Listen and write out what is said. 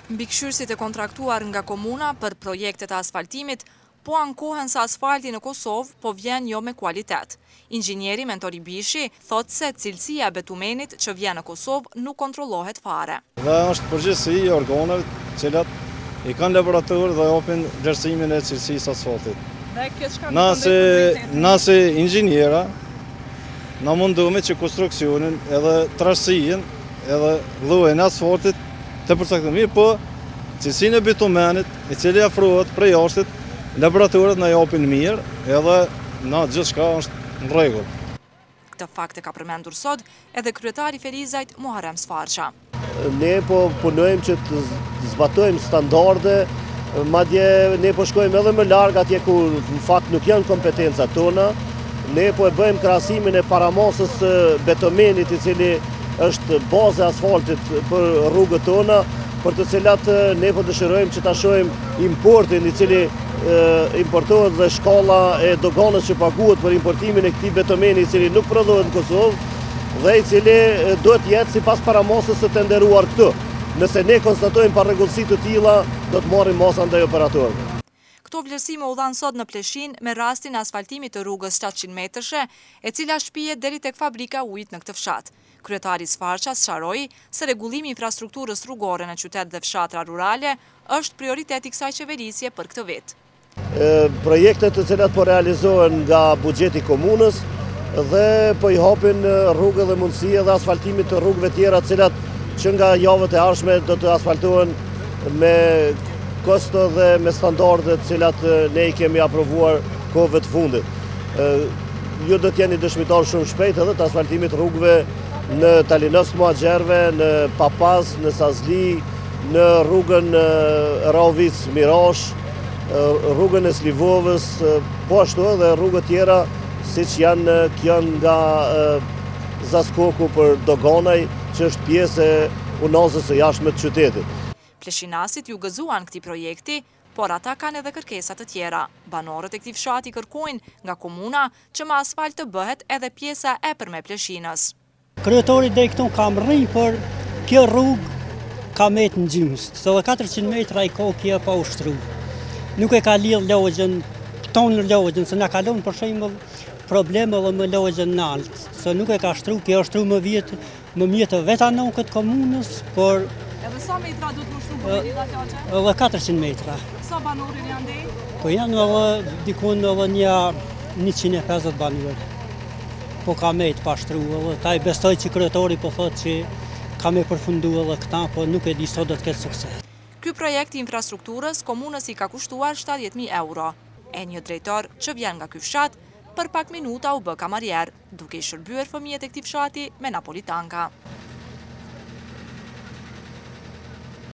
Mbikëqyrësit e kontraktuar nga komuna për projektet e asfaltimit po ankohen se asfalti në Kosovë po vjen jo me kualitet. Inxhinieri Mentori Bishi thot se cilësia e bitumenit që vjen në Kosovë nuk kontrollohet fare. Dhe është përgjithësi i organeve të cilat i kanë laborator dhe japin vlerësimin e cilësisë asfaltit. Na si inxhiniera na munduam që konstruksionin edhe trashësinë edhe llojin e asfaltit të përcaktuar mirë, po cilësinë e bitumenit, i cili afrohet prej jashtit, laboratorët na japin mirë, edhe na gjithçka është në rregull. Këtë fakt e ka përmendur sot edhe kryetari i Ferizajt Muharrem Sfarqa. Ne po punojmë që të zbatojmë standarde, madje ne po shkojmë edhe më larg atje ku në fakt nuk janë kompetencat tona. Ne po e bëjmë krahasimin e paramasës së betomenit, i cili është baza e asfaltit për rrugët tona, për të cilat ne po dëshirojmë që ta shohim importin, i cili importohet dhe shkalla e doganës që paguhet për importimin e këtij betomeni, i cili nuk prodhohet në Kosovë dhe i cili duhet jetë sipas paramasës së tenderuar këtu. Nëse ne konstatojmë parregullsi të tilla, do të marrim masën ndaj operatorëve. Këto vlerësime u dhanë sot në Pleshin me rastin e asfaltimit të rrugës 700 metrëshe, e cila shpihet deri tek fabrika ujit në këtë fshat. Kryetari Sfarqa sqaroi se rregullimi i infrastrukturës rrugore në qytet dhe fshatra rurale është prioritet i kësaj qeverisje për këtë vit. Projektet të cilat po realizohen nga buxheti i komunës dhe po i hapin rrugë dhe mundësi edhe asfaltimit të rrugëve tjera, të cilat që nga javët e ardhshme do të asfaltohen me kosto dhe me standardet cilat ne i kemi aprovuar kohëve të fundit. Ju do të jeni dëshmitar shumë shpejt edhe të asfaltimit rrugëve në Talinos Muhaxherve, në Papaz, në Sazli, në rrugën Raovic Mirash, rrugën e Slivovës, po ashtu edhe rrugët tjera siç janë kjo nga Zaskoku për Doganaj, që është pjesë e unazës së jashtme të qytetit. Pleshinasit ju gëzuan këtij projekti, por ata kanë edhe kërkesa të tjera. Banorët e këtij fshati kërkojnë nga komuna që me asfalt të bëhet edhe pjesa e epërme e Pleshinës. Kryetori deri këtu ka rrinj, por kjo rrugë ka metë në gjymës. Se 400 metra i ka kjo pa ushtru. Nuk e ka lidh logjën, tonë logjën, se na kalon për shembull probleme edhe me logjën nalt. Se nuk e ka shtru, kjo është shtru më mjetë vetanon këtë komunës, por edhe sa metra do të ushtru për lidha lagje? Edhe 400 metra. Sa banorin janë deri? Po janë edhe dikun edhe një 150 banor. Po ka me të pashtru, edhe ta i bestoj që kryetori po thot që ka me përfundu edhe këta, po nuk e di sot do të ketë sukses. Ky projekt i infrastrukturës komunës i ka kushtuar 70.000 euro. E një drejtor që vjen nga ky fshat, për pak minuta u bë kamarjer, duke i shërbyer fëmijët e këtij fshati me napolitanka.